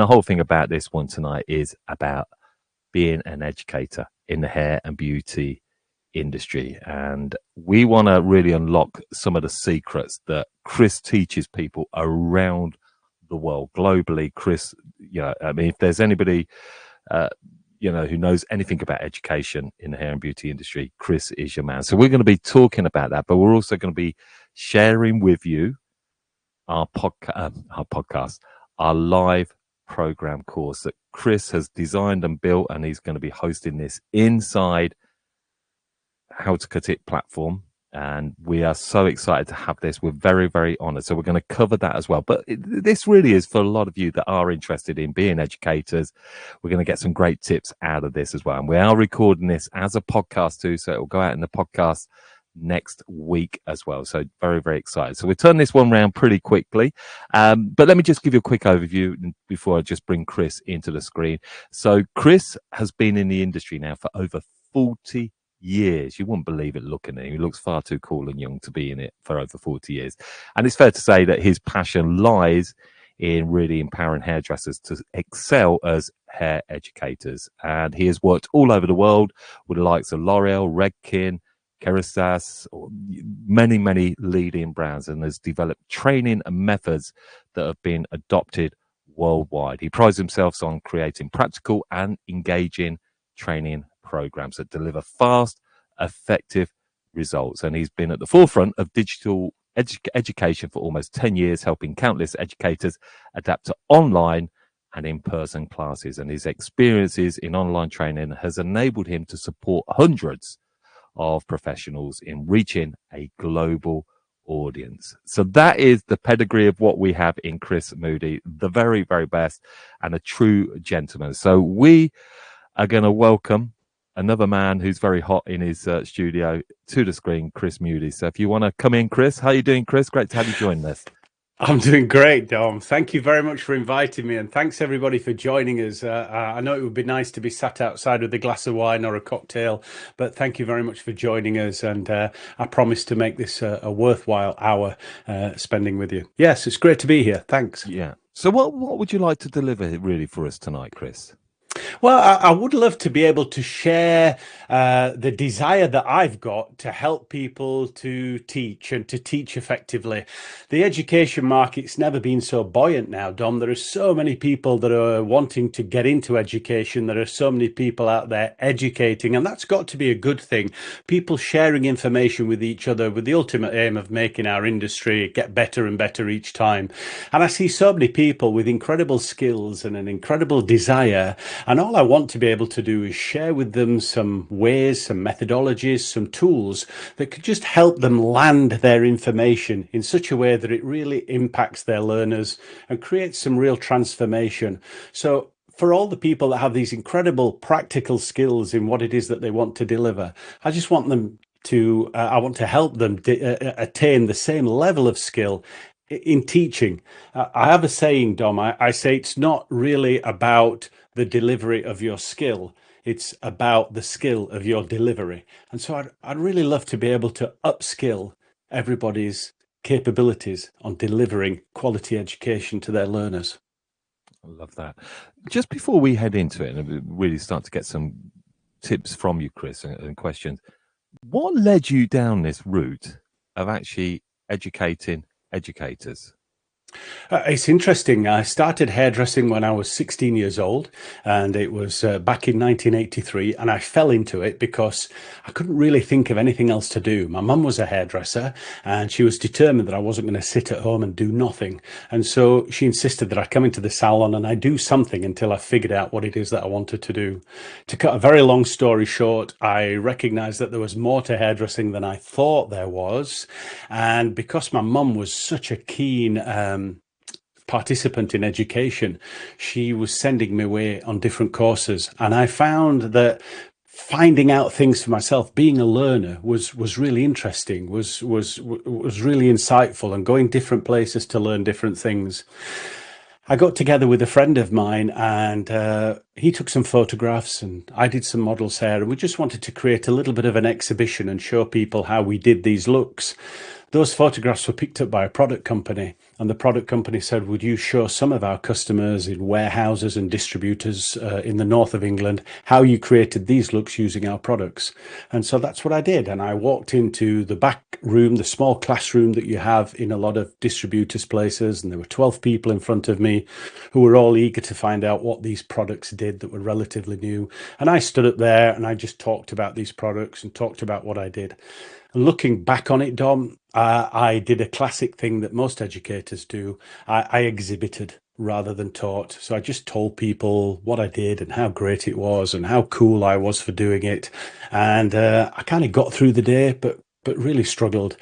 The whole thing about this one tonight is about being an educator in the hair and beauty industry. And we want to really unlock some of the secrets that Chris teaches people around the world, globally. Chris, I mean, if there's anybody, who knows anything about education in the hair and beauty industry, Chris is your man. So we're going to be talking about that, but we're also going to be sharing with you our podcast, our live program course that Chris has designed and built, and he's going to be hosting this inside How to Cut It platform. And we are so excited to have this. We're very, very honored. So we're going to cover that as well. But this really is for a lot of you that are interested in being educators. We're going to get some great tips out of this as well. And we are recording this as a podcast too. So it will go out in the podcast next week as well. So very, very excited. So we'll turn this one around pretty quickly. But let me just give you a quick overview before I just bring Chris into the screen. So Chris has been in the industry now for over 40 years. You wouldn't believe it looking at him. He looks far too cool and young to be in it for over 40 years. And it's fair to say that his passion lies in really empowering hairdressers to excel as hair educators. And he has worked all over the world with the likes of L'Oreal, Redken, Kerastase, many, many leading brands, and has developed training and methods that have been adopted worldwide. He prides himself on creating practical and engaging training programs that deliver fast, effective results. And he's been at the forefront of digital education for almost 10 years, helping countless educators adapt to online and in-person classes. And his experiences in online training has enabled him to support hundreds of professionals in reaching a global audience. So that is the pedigree of what we have in Chris Moody, the very, very best and a true gentleman. So we are going to welcome another man who's very hot in his studio to the screen, Chris Moody. So if you want to come in, Chris. How are you doing, Chris? Great to have you join us. I'm doing great, Dom. Thank you very much for inviting me, and thanks everybody for joining us. I know it would be nice to be sat outside with a glass of wine or a cocktail, but thank you very much for joining us, and I promise to make this a worthwhile hour spending with you. Yes, it's great to be here. Thanks. Yeah. So what would you like to deliver really for us tonight, Chris? Well, I would love to be able to share the desire that I've got to help people to teach and to teach effectively. The education market's never been so buoyant now, Dom. There are so many people that are wanting to get into education. There are so many people out there educating, and that's got to be a good thing. People sharing information with each other with the ultimate aim of making our industry get better and better each time. And I see so many people with incredible skills and an incredible desire. And all I want to be able to do is share with them some ways, some methodologies, some tools that could just help them land their information in such a way that it really impacts their learners and creates some real transformation. So for all the people that have these incredible practical skills in what it is that they want to deliver, I just want them to, I want to help them attain the same level of skill in teaching. I have a saying, Dom, I say it's not really about the delivery of your skill. It's about the skill of your delivery. And so I'd really love to be able to upskill everybody's capabilities on delivering quality education to their learners. I love that. Just before we head into it and really start to get some tips from you, Chris, and questions, what led you down this route of actually educating educators? It's interesting. I started hairdressing when I was 16 years old, and it was back in 1983, and I fell into it because I couldn't really think of anything else to do. My mum was a hairdresser, and she was determined that I wasn't going to sit at home and do nothing. And so she insisted that I come into the salon and I do something until I figured out what it is that I wanted to do. To cut a very long story short, I recognized that there was more to hairdressing than I thought there was. And because my mum was such a keen participant in education, she was sending me away on different courses, and I found that finding out things for myself, being a learner, was really interesting, was really insightful, and going different places to learn different things. I got together with a friend of mine, and he took some photographs and I did some models hair, and we just wanted to create a little bit of an exhibition and show people how we did these looks. those photographs were picked up by a product company, and the product company said, would you show some of our customers in warehouses and distributors in the north of England how you created these looks using our products? And so that's what I did. And I walked into the back room, the small classroom that you have in a lot of distributors' places, and there were 12 people in front of me who were all eager to find out what these products did that were relatively new. And I stood up there and I just talked about these products and talked about what I did. And looking back on it, Dom, I did a classic thing that most educators do. I exhibited rather than taught. So I just told people what I did and how great it was and how cool I was for doing it. And I kind of got through the day, but really struggled.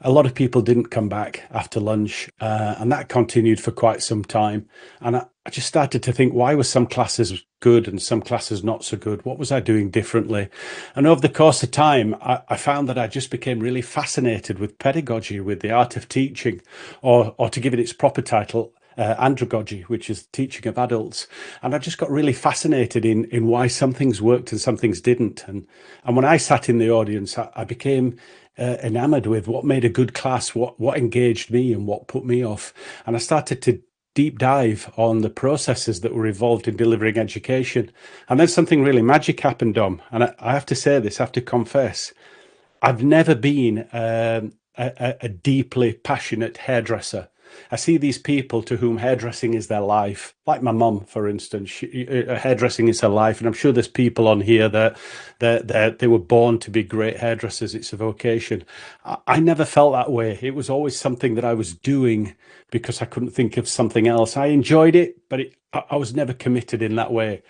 A lot of people didn't come back after lunch, and that continued for quite some time. And I just started to think, why were some classes good and some classes not so good? What was I doing differently? And over the course of time, I found that I just became really fascinated with pedagogy, with the art of teaching, or to give it its proper title, andragogy, which is teaching of adults. And I just got really fascinated in why some things worked and some things didn't. And when I sat in the audience, I became enamored with what made a good class, what engaged me and what put me off. And I started to deep dive on the processes that were involved in delivering education. And then something really magic happened, Dom. And I have to say this, I have to confess, I've never been a deeply passionate hairdresser. I see these people to whom hairdressing is their life, like my mum, for instance. Hairdressing is her life, and I'm sure there's people on here that they were born to be great hairdressers. It's a vocation. I never felt that way. It was always something that I was doing because I couldn't think of something else. I enjoyed it, but I was never committed in that way.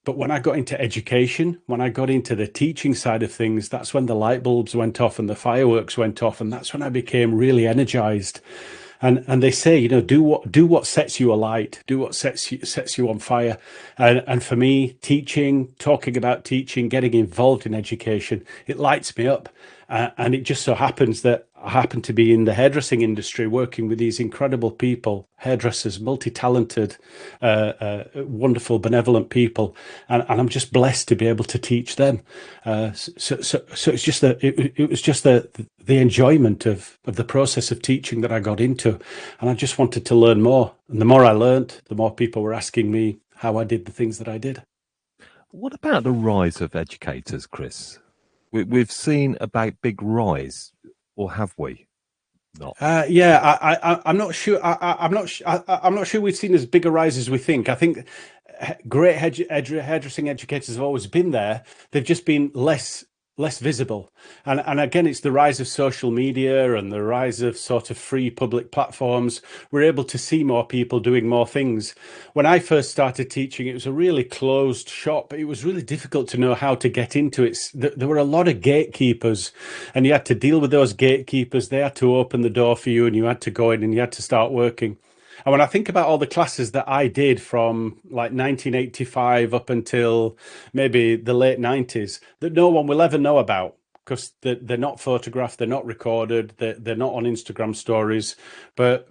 But when I got into education, when I got into the teaching side of things, that's when the light bulbs went off and the fireworks went off, and that's when I became really energized. And they say, you know, do what sets you alight, do what sets you on fire. And for me, teaching, talking about teaching, getting involved in education, it lights me up. And it just so happens that I happen to be in the hairdressing industry, working with these incredible people, hairdressers, multi-talented, wonderful, benevolent people, and I'm just blessed to be able to teach them. So it's just it was just the enjoyment of the process of teaching that I got into, and I just wanted to learn more. And the more I learned, the more people were asking me how I did the things that I did. What about the rise of educators, Chris? We've seen a big rise, or have we not? Yeah, I'm not sure. I'm not sure we've seen as big a rise as we think. I think great hairdressing educators have always been there. They've just been less visible. And again, it's the rise of social media and the rise of sort of free public platforms. We're able to see more people doing more things. When I first started teaching, it was a really closed shop. It was really difficult to know how to get into it. There were a lot of gatekeepers, and you had to deal with those gatekeepers. They had to open the door for you, and you had to go in and you had to start working. And when I think about all the classes that I did from like 1985 up until maybe the late 90s, that no one will ever know about because they're not photographed, they're not recorded, they're not on Instagram stories, but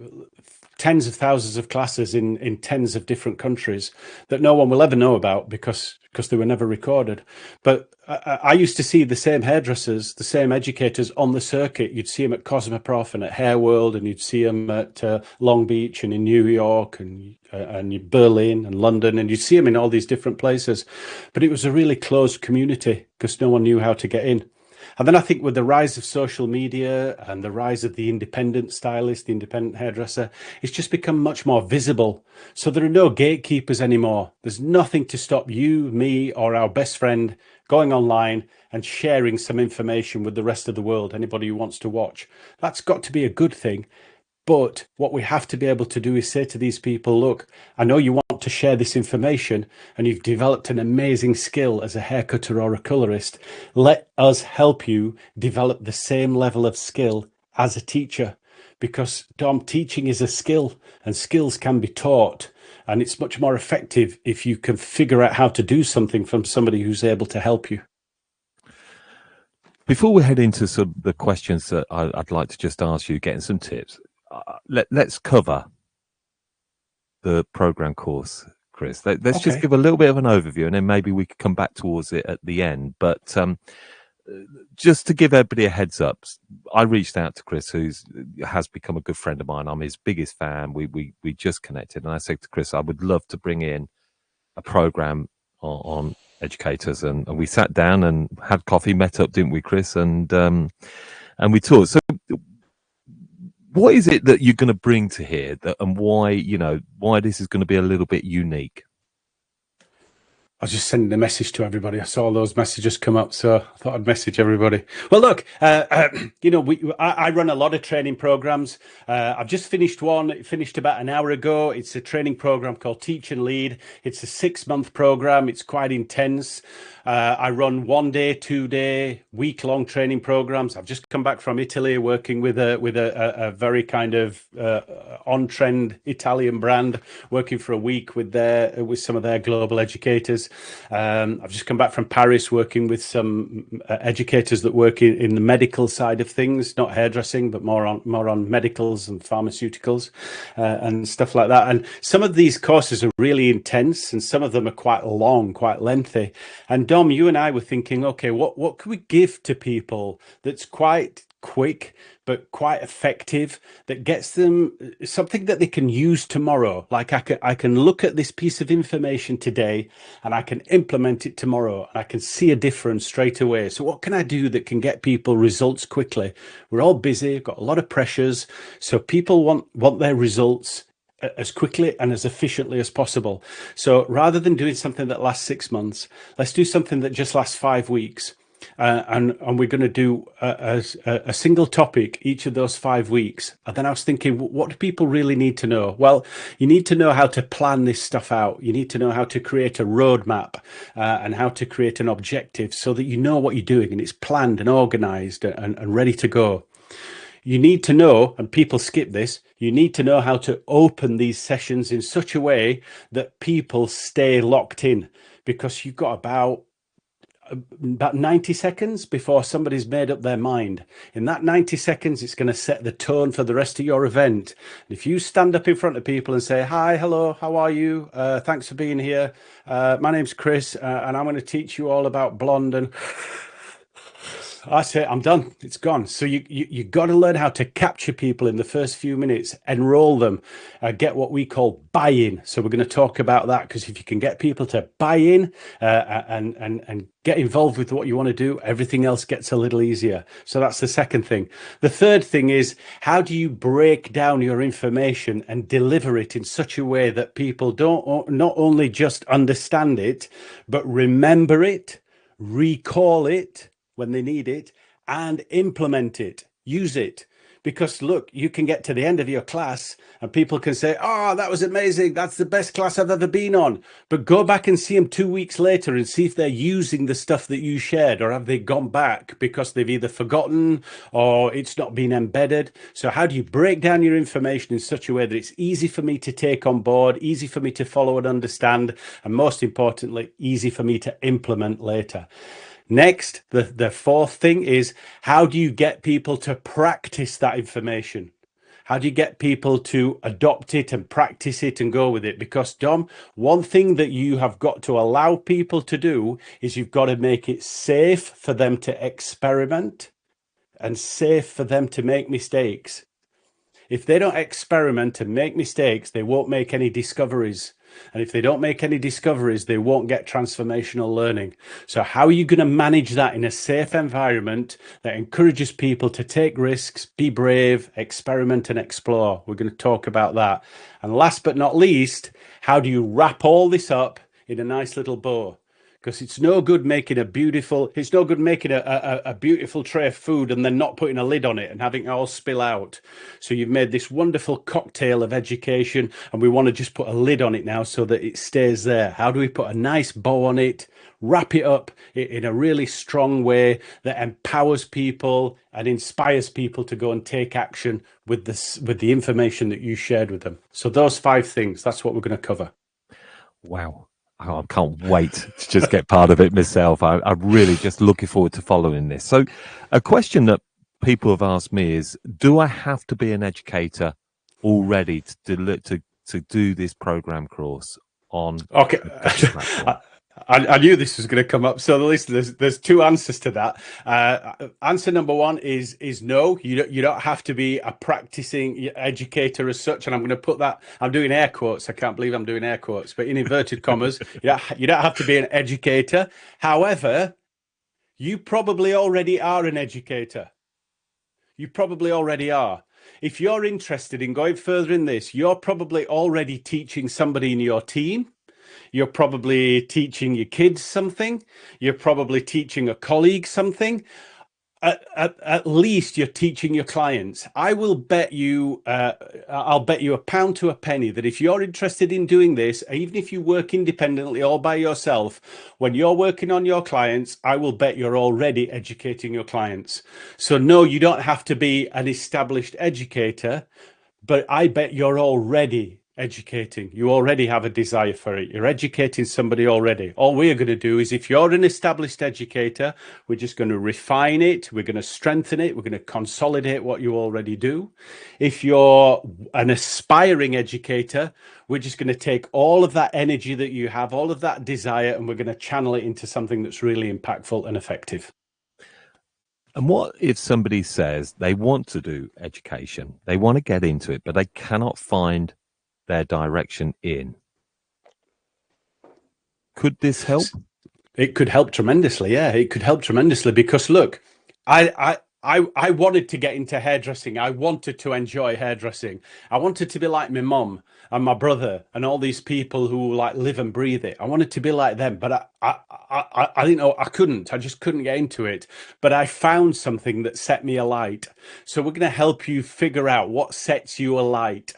tens of thousands of classes in tens of different countries that no one will ever know about because they were never recorded. But I used to see the same hairdressers, the same educators on the circuit. You'd see them at Cosmoprof and at Hair World, and you'd see them at Long Beach and in New York and Berlin and London, and you'd see them in all these different places. But it was a really closed community because no one knew how to get in. And then I think with the rise of social media and the rise of the independent stylist, the independent hairdresser, it's just become much more visible. So there are no gatekeepers anymore. There's nothing to stop you, me, or our best friend going online and sharing some information with the rest of the world, anybody who wants to watch. That's got to be a good thing. But what we have to be able to do is say to these people, look, I know you want to share this information and you've developed an amazing skill as a haircutter or a colorist. Let us help you develop the same level of skill as a teacher. Because, Dom, teaching is a skill and skills can be taught. And it's much more effective if you can figure out how to do something from somebody who's able to help you. Before we head into sort of the questions that I'd like to just ask you, getting some tips, let's cover the program course, Chris. Let's just give a little bit of an overview, and then maybe we could come back towards it at the end. But just to give everybody a heads up, I reached out to Chris, has become a good friend of mine. I'm his biggest fan. We just connected, and I said to Chris, I would love to bring in a program on educators, and we sat down and had coffee, met up, didn't we, Chris? And we talked. So, what is it that you're going to bring to here, and why this is going to be a little bit unique? I was just sending a message to everybody. I saw those messages come up, so I thought I'd message everybody. Well, look, I run a lot of training programs. I've just finished one. It finished about an hour ago. It's a training program called Teach and Lead. It's a 6-month program. It's quite intense. I run 1-day, 2-day, week-long training programs. I've just come back from Italy, working with a very kind of on-trend Italian brand, working for a week with some of their global educators. I've just come back from Paris, working with some educators that work in the medical side of things, not hairdressing, but more on medicals and pharmaceuticals and stuff like that. And some of these courses are really intense, and some of them are quite long, quite lengthy. And Dom, you and I were thinking, okay, what can we give to people that's quite quick but quite effective, that gets them something that they can use tomorrow? Like I can look at this piece of information today and I can implement it tomorrow, and I can see a difference straight away. So what can I do that can get people results quickly? We're all busy, got a lot of pressures, so people want their results as quickly and as efficiently as possible. So rather than doing something that lasts 6 months, let's do something that just lasts 5 weeks. And we're going to do a single topic each of those 5 weeks. And then I was thinking, what do people really need to know? Well, you need to know how to plan this stuff out. You need to know how to create a roadmap and how to create an objective, so that you know what you're doing and it's planned and organized and ready to go. You need to know, and people skip this, you need to know how to open these sessions in such a way that people stay locked in, because you've got about 90 seconds before somebody's made up their mind. In that 90 seconds, it's going to set the tone for the rest of your event. And if you stand up in front of people and say, hi, hello, how are you? Thanks for being here. My name's Chris, and I'm going to teach you all about blonde, and I say, I'm done. It's gone. So you got to learn how to capture people in the first few minutes, enroll them, get what we call buy-in. So we're going to talk about that, because if you can get people to buy in and get involved with what you want to do, everything else gets a little easier. So that's the second thing. The third thing is, how do you break down your information and deliver it in such a way that people don't not only just understand it, but remember it, recall it when they need it, and implement it, use it. Because look, you can get to the end of your class and people can say, oh, that was amazing, that's the best class I've ever been on. But go back and see them 2 weeks later and see if they're using the stuff that you shared, or have they gone back because they've either forgotten or it's not been embedded. So how do you break down your information in such a way that it's easy for me to take on board, easy for me to follow and understand, and most importantly, easy for me to implement later? Next, the fourth thing is, how do you get people to practice that information? How do you get people to adopt it and practice it and go with it? Because, Dom, one thing that you have got to allow people to do is you've got to make it safe for them to experiment and safe for them to make mistakes. If they don't experiment and make mistakes, they won't make any discoveries. And if they don't make any discoveries, they won't get transformational learning. So how are you going to manage that in a safe environment that encourages people to take risks, be brave, experiment and explore? We're going to talk about that. And last but not least, how do you wrap all this up in a nice little bow? Because it's no good making a beautiful tray of food and then not putting a lid on it and having it all spill out. So you've made this wonderful cocktail of education, and we want to just put a lid on it now so that it stays there. How do we put a nice bow on it, wrap it up in a really strong way that empowers people and inspires people to go and take action with the information that you shared with them? So those 5 things, that's what we're going to cover. Wow. I can't wait to just get part of it myself. I'm really just looking forward to following this. So a question that people have asked me is, do I have to be an educator already to do this program course on? Okay. I knew this was going to come up. So listen, there's two answers to that. Answer number one is no. You don't have to be a practicing educator as such. And I'm going to put that. I'm doing air quotes. I can't believe I'm doing air quotes, but in inverted commas, you don't have to be an educator. However, you probably already are an educator. You probably already are. If you're interested in going further in this, you're probably already teaching somebody in your team. You're probably teaching your kids something. You're probably teaching a colleague something. At least you're teaching your clients. I will bet you, I'll bet you a pound to a penny that if you're interested in doing this, even if you work independently all by yourself, when you're working on your clients, I will bet you're already educating your clients. So no, you don't have to be an established educator, but I bet you're already educating. You already have a desire for it. You're educating somebody already. All we're going to do is, if you're an established educator, we're just going to refine it. We're going to strengthen it. We're going to consolidate what you already do. If you're an aspiring educator, we're just going to take all of that energy that you have, all of that desire, and we're going to channel it into something that's really impactful and effective. And what if somebody says they want to do education, they want to get into it, but they cannot find their direction in? Could this help? It could help tremendously. Yeah, it could help tremendously because look, I wanted to get into hairdressing. I wanted to enjoy hairdressing. I wanted to be like my mum and my brother and all these people who like live and breathe it. I wanted to be like them, but I didn't know. I couldn't. I just couldn't get into it. But I found something that set me alight. So we're going to help you figure out what sets you alight.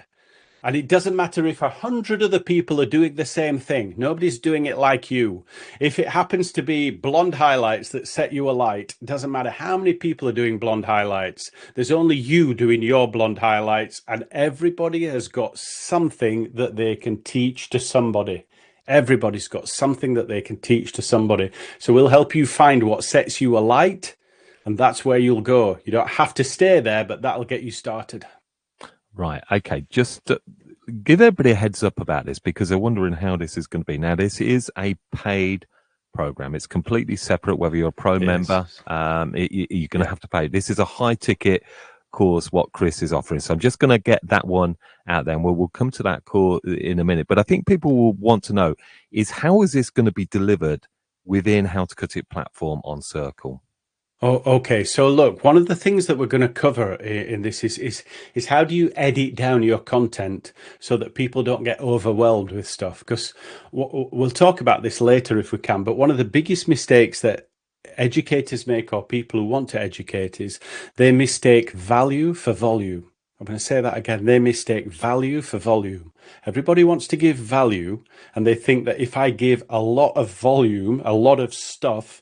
And it doesn't matter if 100 other people are doing the same thing. Nobody's doing it like you. If it happens to be blonde highlights that set you alight, it doesn't matter how many people are doing blonde highlights. There's only you doing your blonde highlights, and everybody has got something that they can teach to somebody. Everybody's got something that they can teach to somebody. So we'll help you find what sets you alight, and that's where you'll go. You don't have to stay there, but that'll get you started. Right. Okay. Just to give everybody a heads up about this, because they're wondering how this is going to be. Now, this is a paid program. It's completely separate, whether you're a pro member, you're going to have to pay. This is a high ticket course, what Chris is offering. So I'm just going to get that one out there, and we'll come to that course in a minute. But I think people will want to know is, how is this going to be delivered within How to Cut It platform on Circle? Oh, okay. So look, one of the things that we're going to cover in this is how do you edit down your content so that people don't get overwhelmed with stuff? Because we'll talk about this later if we can. But one of the biggest mistakes that educators make, or people who want to educate, is they mistake value for volume. I'm going to say that again. They mistake value for volume. Everybody wants to give value, and they think that if I give a lot of volume, a lot of stuff,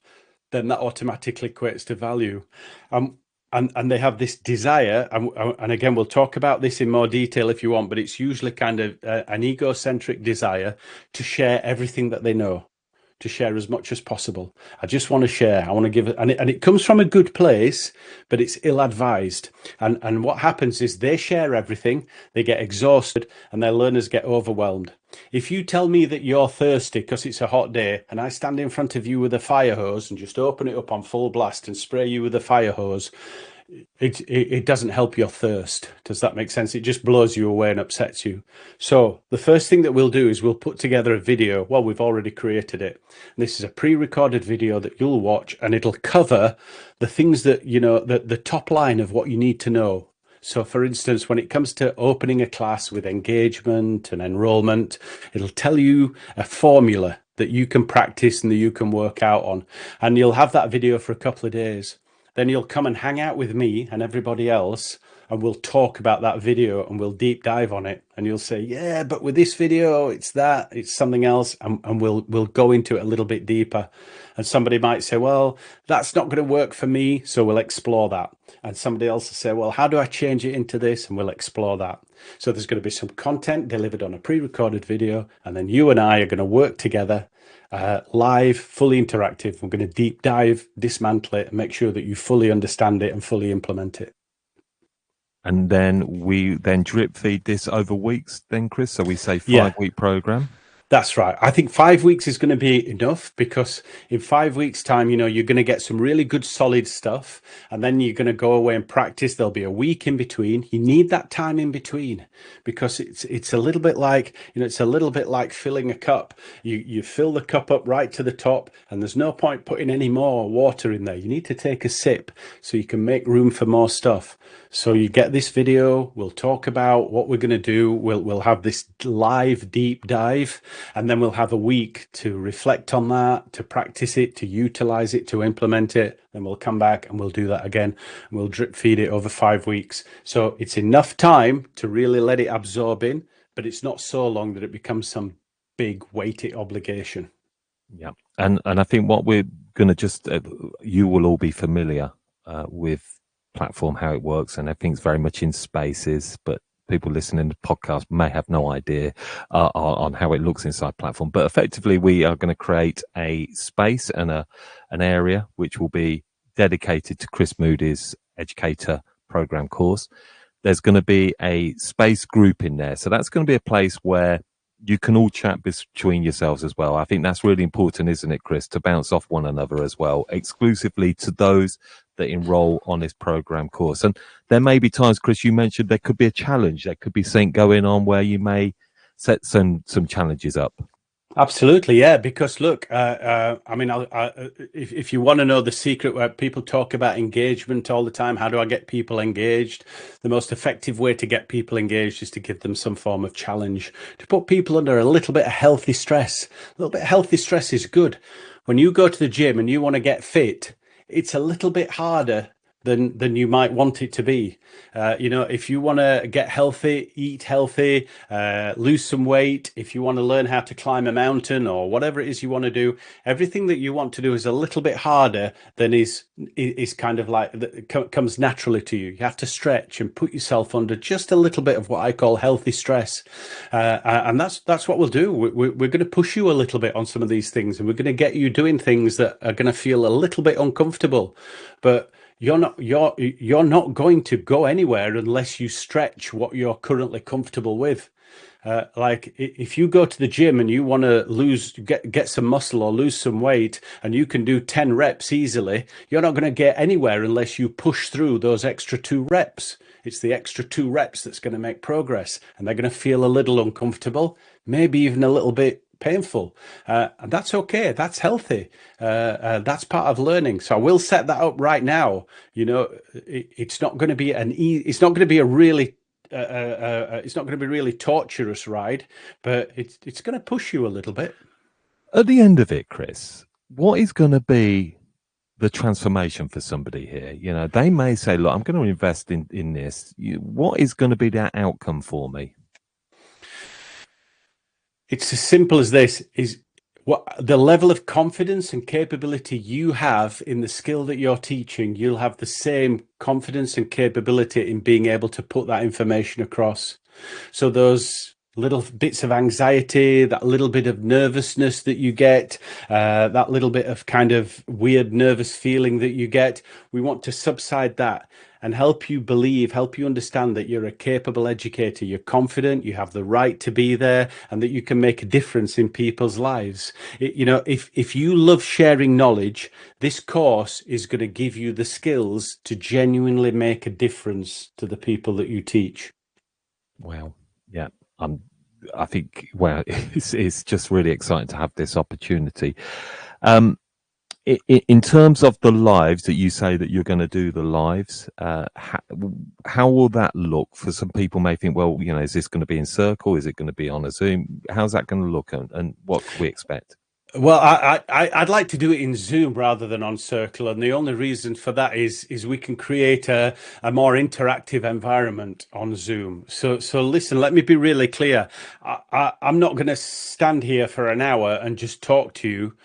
then that automatically equates to value. And they have this desire, and again, we'll talk about this in more detail if you want, but it's usually kind of an egocentric desire to share everything that they know, to share as much as possible. I just want to share. I want to give it, and it comes from a good place, but it's ill-advised. And what happens is they share everything, they get exhausted, and their learners get overwhelmed. If you tell me that you're thirsty because it's a hot day, and I stand in front of you with a fire hose and just open it up on full blast and spray you with a fire hose, it doesn't help your thirst. Does that make sense? It just blows you away and upsets you. So the first thing that we'll do is we'll put together a video. Well, we've already created it. And this is a pre-recorded video that you'll watch, and it'll cover the things that, you know, the top line of what you need to know. So for instance, when it comes to opening a class with engagement and enrollment, it'll tell you a formula that you can practice and that you can work out on. And you'll have that video for a couple of days. Then you'll come and hang out with me and everybody else, and we'll talk about that video and we'll deep dive on it. And you'll say, yeah, but with this video, it's that, it's something else. And we'll go into it a little bit deeper. And somebody might say, well, that's not going to work for me. So we'll explore that. And somebody else will say, well, how do I change it into this? And we'll explore that. So there's going to be some content delivered on a pre-recorded video. And then you and I are going to work together, live, fully interactive. We're going to deep dive, dismantle it, and make sure that you fully understand it and fully implement it. And then we drip feed this over weeks then, Chris? So we say 5-week program? That's right. I think 5 weeks is going to be enough because in 5 weeks' time, you're going to get some really good solid stuff, and then you're going to go away and practice. There'll be a week in between. You need that time in between because it's a little bit like, it's a little bit like filling a cup. You fill the cup up right to the top, and there's no point putting any more water in there. You need to take a sip so you can make room for more stuff. So you get this video, we'll talk about what we're going to do. We'll have this live deep dive, and then we'll have a week to reflect on that, to practice it, to utilize it, to implement it. Then we'll come back and we'll do that again. And we'll drip feed it over 5 weeks. So it's enough time to really let it absorb in, but it's not so long that it becomes some big weighty obligation. Yeah, and I think what we're going to just you will all be familiar with platform, how it works, and everything's very much in spaces, but people listening to the podcast may have no idea on how it looks inside platform. But effectively, we are going to create a space and an area which will be dedicated to Chris Moody's Educator program course. There's going to be a space group in there, so that's going to be a place where you can all chat between yourselves as well. I think that's really important, isn't it, Chris, to bounce off one another as well, exclusively to those that enroll on this program course. And there may be times, Chris, you mentioned there could be a challenge. There could be something going on where you may set some challenges up. Absolutely, yeah. Because look, I mean, if you want to know the secret where people talk about engagement all the time, how do I get people engaged? The most effective way to get people engaged is to give them some form of challenge, to put people under a little bit of healthy stress. A little bit of healthy stress is good. When you go to the gym and you want to get fit, it's a little bit harder than you might want it to be. If you want to get healthy, eat healthy, lose some weight, if you want to learn how to climb a mountain or whatever it is you want to do, everything that you want to do is a little bit harder than is kind of like comes naturally to you. You have to stretch and put yourself under just a little bit of what I call healthy stress, and that's what we'll do. We're going to push you a little bit on some of these things, and we're going to get you doing things that are going to feel a little bit uncomfortable, but you're not going to go anywhere unless you stretch what you're currently comfortable with. Like if you go to the gym and you want to get some muscle or lose some weight, and you can do 10 reps easily, you're not going to get anywhere unless you push through those extra 2 reps. It's the extra 2 reps that's going to make progress, and they're going to feel a little uncomfortable, maybe even a little bit painful, and that's okay. That's healthy. That's part of learning. So I will set that up right now. It's not going to be it's not going to be a really it's not going to be really torturous ride, but it's going to push you a little bit. At the end of it, Chris, what is going to be the transformation for somebody here? They may say, look, I'm going to invest in this. What is going to be that outcome for me? It's as simple as this: is what the level of confidence and capability you have in the skill that you're teaching. You'll have the same confidence and capability in being able to put that information across. So those little bits of anxiety, that little bit of nervousness that you get, that little bit of kind of weird nervous feeling that you get, we want to subside that and help you understand that you're a capable educator. You're confident, you have the right to be there, and that you can make a difference in people's lives. If you love sharing knowledge, this course is going to give you the skills to genuinely make a difference to the people that you teach. Wow. Yeah. I think, well, it's just really exciting to have this opportunity. In terms of the lives that you say that you're going to do the lives, how will that look? For some people may think, well, is this going to be in Circle? Is it going to be on a Zoom? How's that going to look, and what can we expect? Well, I'd like to do it in Zoom rather than on Circle, and the only reason for that is we can create a more interactive environment on Zoom. So listen, let me be really clear. I'm not going to stand here for an hour and just talk to you,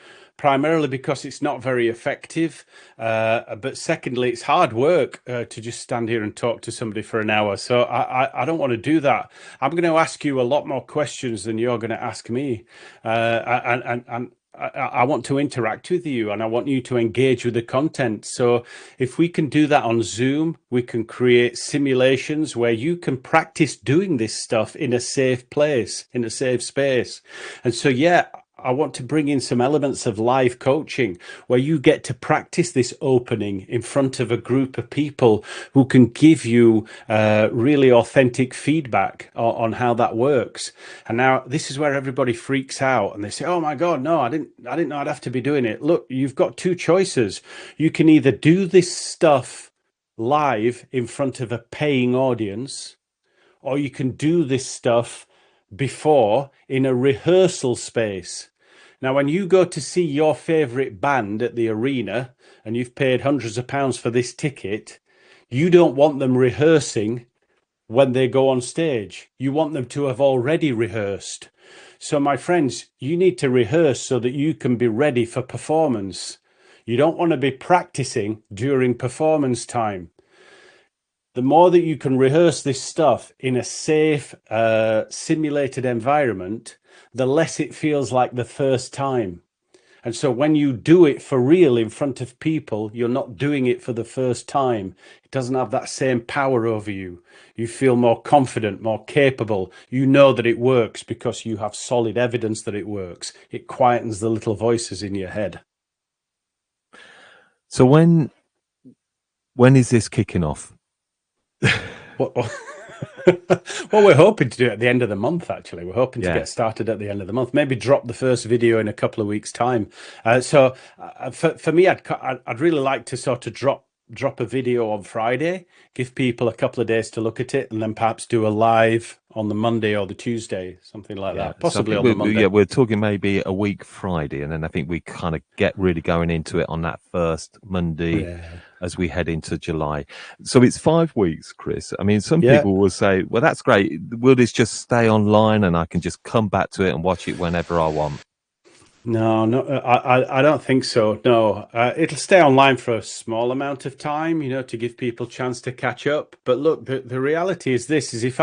primarily because it's not very effective. But secondly, it's hard work to just stand here and talk to somebody for an hour. So I don't want to do that. I'm going to ask you a lot more questions than you're going to ask me. And I want to interact with you and I want you to engage with the content. So if we can do that on Zoom, we can create simulations where you can practice doing this stuff in a safe place, in a safe space. And so, yeah, I want to bring in some elements of live coaching where you get to practice this opening in front of a group of people who can give you really authentic feedback on how that works. And now this is where everybody freaks out and they say, "Oh my God, no, I didn't know I'd have to be doing it." Look, you've got two choices. You can either do this stuff live in front of a paying audience, or you can do this stuff before in a rehearsal space. Now, when you go to see your favorite band at the arena and you've paid hundreds of pounds for this ticket, you don't want them rehearsing when they go on stage. You want them to have already rehearsed. So, my friends, you need to rehearse so that you can be ready for performance. You don't want to be practicing during performance time. The more that you can rehearse this stuff in a safe, simulated environment, the less it feels like the first time. And so when you do it for real in front of people, you're not doing it for the first time. It doesn't have that same power over you. You feel more confident, more capable. You know that it works because you have solid evidence that it works. It quietens the little voices in your head. So when is this kicking off? Well, we're hoping to do it at the end of the month, actually. We're hoping to get started at the end of the month. Maybe drop the first video in a couple of weeks' time. So for me, I'd really like to sort of drop a video on Friday, give people a couple of days to look at it, and then perhaps do a live on the Monday or the Tuesday, something like that. Possibly on the Monday. Yeah, we're talking maybe a week Friday, and then I think we kind of get really going into it on that first Monday as we head into July. So it's 5 weeks, Chris. I mean, some people will say, well, that's great. Will this just stay online and I can just come back to it and watch it whenever I want? No, I don't think so. No, it'll stay online for a small amount of time, to give people a chance to catch up. But look, the reality is this: is if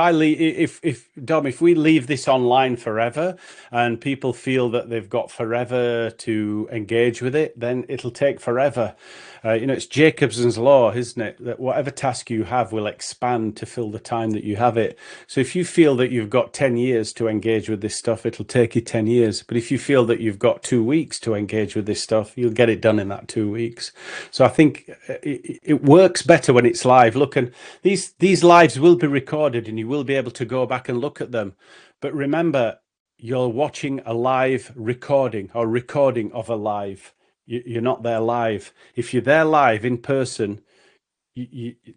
we leave this online forever, and people feel that they've got forever to engage with it, then it'll take forever. It's Jacobson's law, isn't it? That whatever task you have will expand to fill the time that you have it. So if you feel that you've got 10 years to engage with this stuff, it'll take you 10 years. But if you feel that you've got 2 weeks to engage with this stuff, you'll get it done in that 2 weeks. So I think it works better when it's live. Look, and these lives will be recorded and you will be able to go back and look at them. But remember, you're watching a live recording or recording of a live. You're not there live. If you're there live in person,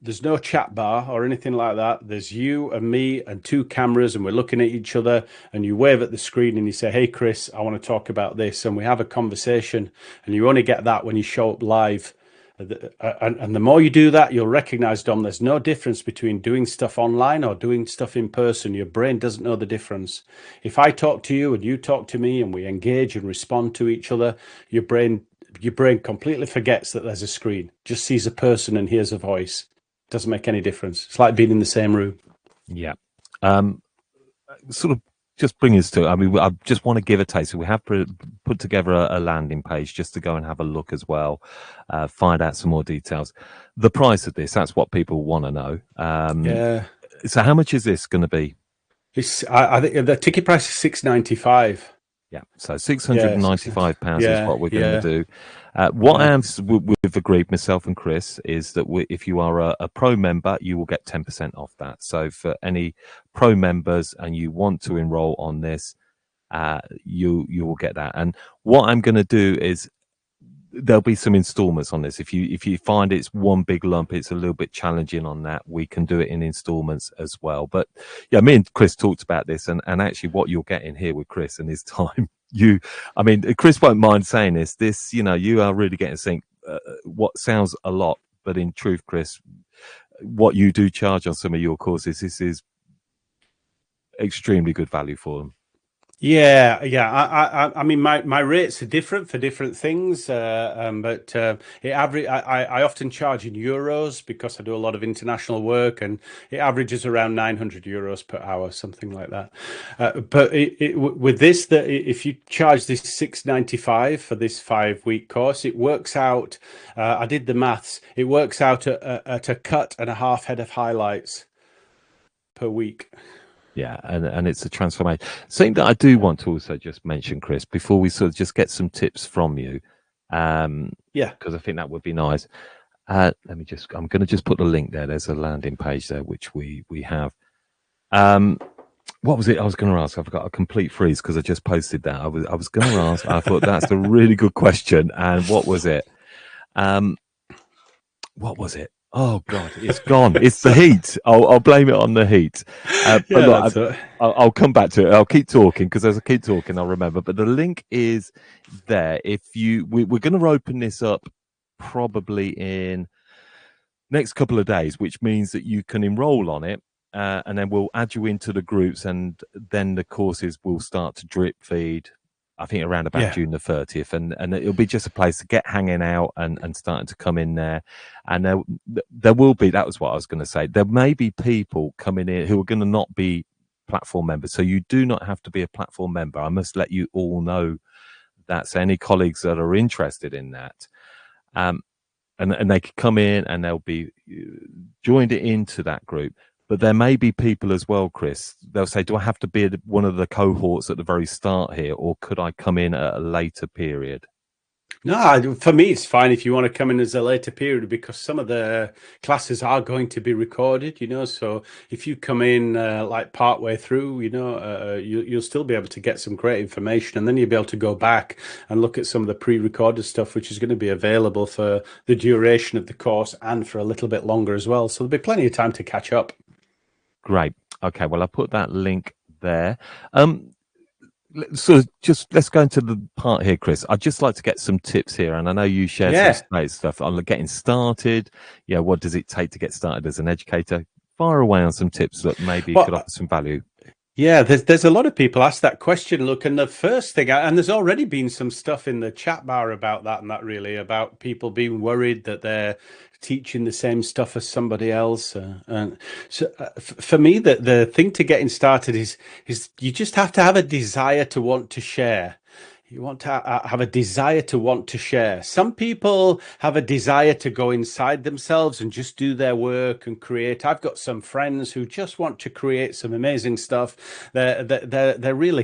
there's no chat bar or anything like that. There's you and me and 2 cameras, and we're looking at each other, and you wave at the screen and you say, "Hey, Chris, I want to talk about this." And we have a conversation, and you only get that when you show up live. And the more you do that, you'll recognize, Dom, there's no difference between doing stuff online or doing stuff in person. Your brain doesn't know the difference. If I talk to you and you talk to me and we engage and respond to each other, your brain completely forgets that there's a screen, just sees a person and hears a voice. Doesn't make any difference. It's like being in the same room. Yeah. Sort of just bring us to, I mean, I just want to give a taste. So we have put together a landing page just to go and have a look as well, find out some more details. The price of this, that's what people want to know. So how much is this going to be? I think the ticket price is £6.95. Yeah, so £695 is what we're going to do. What we've agreed, myself and Chris, is that if you are a pro member, you will get 10% off that. So for any pro members and you want to enroll on this, you will get that. And what I'm going to do is there'll be some installments on this. If you find it's one big lump, it's a little bit challenging on that, we can do it in installments as well. But yeah, me and Chris talked about this, and actually what you're getting here with Chris and his time, Chris won't mind saying this, you are really getting something, what sounds a lot, but in truth, Chris, what you do charge on some of your courses, this is extremely good value for them. Yeah. I mean, my rates are different for different things, but it average. I often charge in euros because I do a lot of international work, and it averages around 900 euros per hour, something like that. But with this, that if you charge this 695 for this 5 week course, it works out. I did the maths. It works out at a cut and a half head of highlights per week. Yeah, and it's a transformation. Something that I do want to also just mention, Chris, before we sort of just get some tips from you, Yeah. because I think that would be nice. Let me just, I'm going to just put the link there. There's a landing page there, which we have. Um, what was it I was going to ask? I've got a complete freeze because I just posted that. I was going to ask. I thought that's a really good question. And what was it? Um, what was it? Oh God, it's gone. It's the heat. I'll blame it on the heat. But Yeah, look, that's it. I'll come back to it. I'll keep talking because as I keep talking, I'll remember. But the link is there. If we're going to open this up probably in next couple of days, which means that you can enroll on it. And then we'll add you into the groups, and then the courses will start to drip feed. I think around about Yeah. June the 30th, and it'll be just a place to get hanging out and starting to come in there. And there will be, that was what I was going to say. There may be people coming in who are going to not be platform members, so you do not have to be a platform member. I must let you all know that. So any colleagues that are interested in that, um, and they could come in and they'll be joined into that group. But there may be people as well, Chris. They'll say, do I have to be one of the cohorts at the very start here, or could I come in at a later period? No, for me, it's fine if you want to come in as a later period because some of the classes are going to be recorded, So if you come in like part way through, you'll still be able to get some great information, and then you'll be able to go back and look at some of the pre-recorded stuff, which is going to be available for the duration of the course and for a little bit longer as well. So there'll be plenty of time to catch up. Great. Okay. Well, I put that link there. So just let's go into the part here, Chris. I'd just like to get some tips here, and I know you shared some Yeah. stuff on getting started. Yeah, what does it take to get started as an educator? Fire away on some tips that maybe could Well, offer some value. yeah, there's a lot of people ask that question. Look, and the first thing, and there's already been some stuff in the chat bar about that, and that really about people being worried that they're teaching the same stuff as somebody else. And so, for me, the thing to getting started is you just have to have a desire to want to share. You want to have a desire to want to share. Some people have a desire to go inside themselves and just do their work and create. I've got some friends who just want to create some amazing stuff. They're really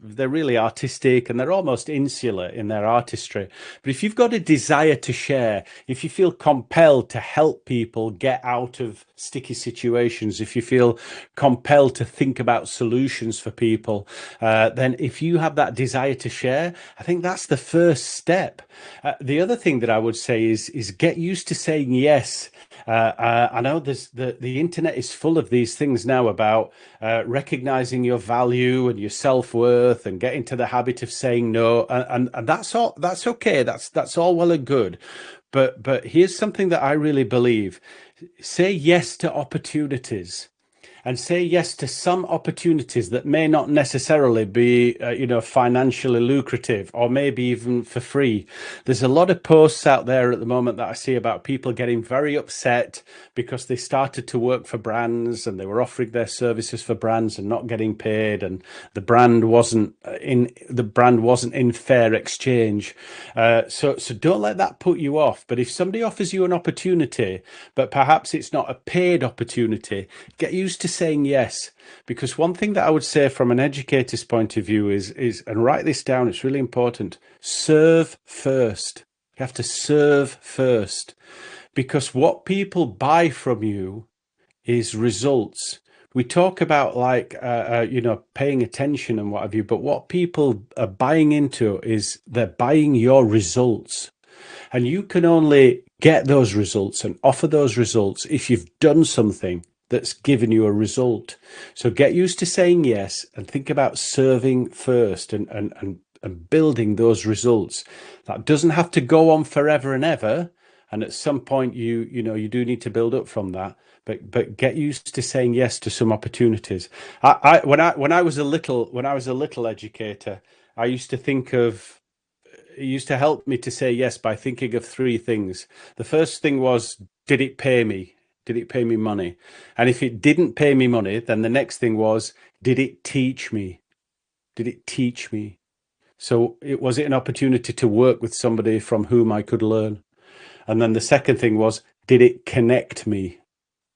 they're really artistic and they're almost insular in their artistry. But if you've got a desire to share, if you feel compelled to help people get out of sticky situations, if you feel compelled to think about solutions for people, then if you have that desire to share, I think that's the first step. The other thing that I would say is get used to saying yes. I know the internet is full of these things now about recognizing your value and your self-worth and get into the habit of saying no, and that's all. That's okay. That's all well and good. But here's something that I really believe: say yes to opportunities, and say yes to some opportunities that may not necessarily be, financially lucrative or maybe even for free. There's a lot of posts out there at the moment that I see about people getting very upset because they started to work for brands and they were offering their services for brands and not getting paid, and the brand wasn't in fair exchange. So don't let that put you off. But if somebody offers you an opportunity, but perhaps it's not a paid opportunity, get used to saying yes. Because one thing that I would say from an educator's point of view is, and write this down, it's really important: serve first. You have to serve first, because what people buy from you is results. We talk about paying attention and what have you, but what people are buying into is they're buying your results. And you can only get those results and offer those results if you've done something that's given you a result. So get used to saying yes and think about serving first and building those results. That doesn't have to go on forever and ever, And at some point, you do need to build up from that. But get used to saying yes to some opportunities. When I was a little educator, I used to think of it used to help me to say yes by thinking of three things. The first thing was, did it pay me? Did it pay me money? And if it didn't pay me money, then the next thing was, did it teach me? Did it teach me? So was it an opportunity to work with somebody from whom I could learn? And then the second thing was, did it connect me?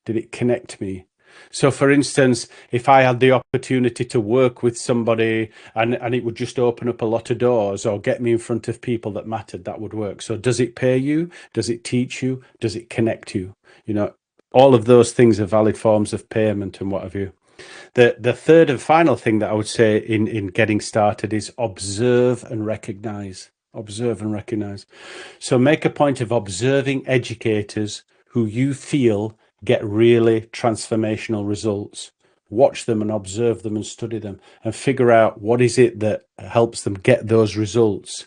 Did it connect me? So, for instance, if I had the opportunity to work with somebody and it would just open up a lot of doors or get me in front of people that mattered, that would work. So, does it pay you? Does it teach you? Does it connect you? All of those things are valid forms of payment and what have you. The third and final thing that I would say in getting started is observe and recognize. Observe and recognize. So make a point of observing educators who you feel get really transformational results. Watch them and observe them and study them and figure out what is it that helps them get those results.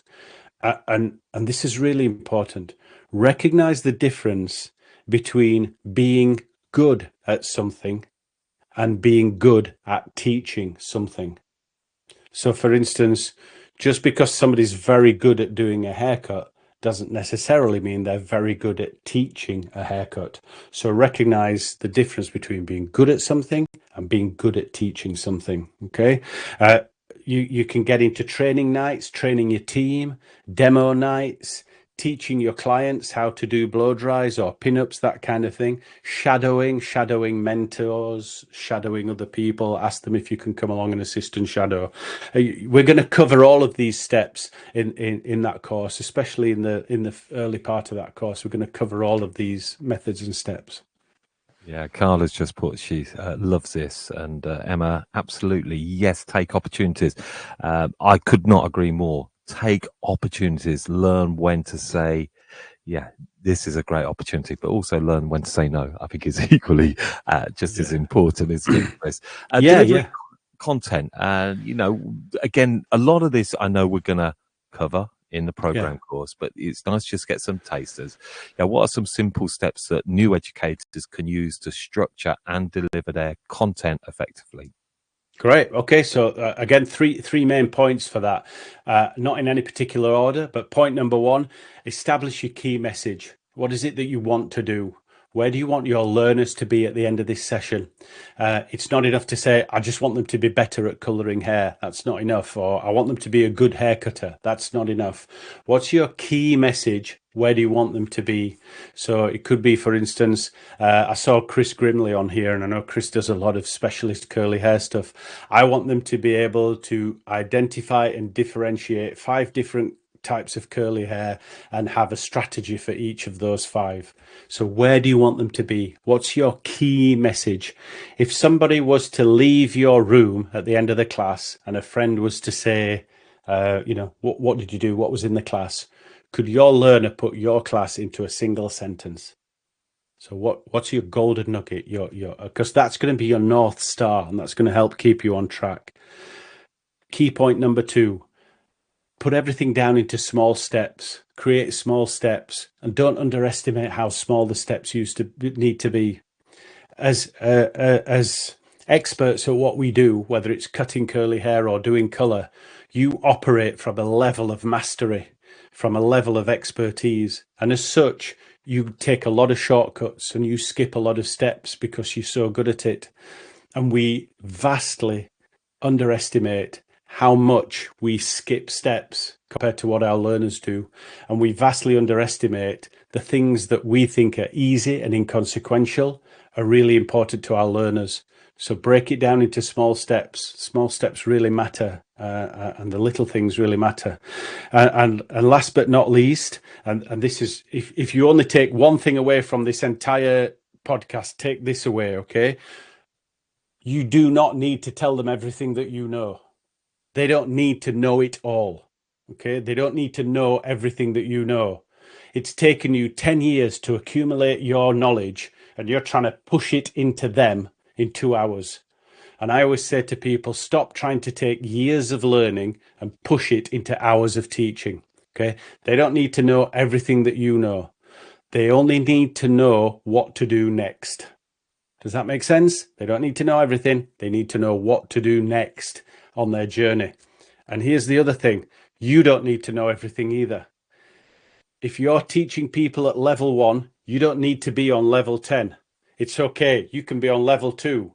And this is really important. Recognize the difference between being good at something and being good at teaching something. So, for instance, just because somebody's very good at doing a haircut doesn't necessarily mean they're very good at teaching a haircut. So recognize the difference between being good at something and being good at teaching something. Okay. You can get into training nights, training your team, demo nights, teaching your clients how to do blow dries or pinups, that kind of thing. Shadowing mentors, shadowing other people. Ask them if you can come along and assist and shadow. We're going to cover all of these steps in that course, especially in the early part of that course. We're going to cover all of these methods and steps. Yeah, Carla's just put she loves this, and Emma, absolutely, yes, take opportunities. I could not agree more. Take opportunities, learn when to say, yeah, this is a great opportunity, but also learn when to say no. I think is equally just as important, isn't it, Chris? Delivering content, again, a lot of this I know we're going to cover in the program course, but it's nice to just get some tasters. Yeah, what are some simple steps that new educators can use to structure and deliver their content effectively? Great. Okay. So again, three main points for that. Not in any particular order, but point number one: establish your key message. What is it that you want to do? Where do you want your learners to be at the end of this session? It's not enough to say, I just want them to be better at colouring hair. That's not enough. Or I want them to be a good haircutter. That's not enough. What's your key message? Where do you want them to be? So it could be, for instance, I saw Chris Grimley on here, and I know Chris does a lot of specialist curly hair stuff. I want them to be able to identify and differentiate 5 different types of curly hair and have a strategy for each of those 5. So where do you want them to be? What's your key message? If somebody was to leave your room at the end of the class and a friend was to say, what did you do? What was in the class? Could your learner put your class into a single sentence? So what's your golden nugget? Because that's going to be your North Star, and that's going to help keep you on track. Key point number 2, put everything down into small steps, create small steps, and don't underestimate how small the steps need to be. As experts at what we do, whether it's cutting curly hair or doing color, you operate from a level of mastery, from a level of expertise. And as such, you take a lot of shortcuts and you skip a lot of steps because you're so good at it. And we vastly underestimate how much we skip steps compared to what our learners do. And we vastly underestimate the things that we think are easy and inconsequential are really important to our learners. So break it down into small steps. Small steps really matter, and the little things really matter. And last but not least, and this is, if you only take one thing away from this entire podcast, take this away, okay? You do not need to tell them everything that you know. They don't need to know it all, okay? They don't need to know everything that you know. It's taken you 10 years to accumulate your knowledge, and you're trying to push it into them in 2 hours. And I always say to people, stop trying to take years of learning and push it into hours of teaching, okay? They don't need to know everything that you know. They only need to know what to do next. Does that make sense? They don't need to know everything. They need to know what to do next on their journey. And here's the other thing. You don't need to know everything either. If you're teaching people at level 1, you don't need to be on level 10. It's okay. You can be on level 2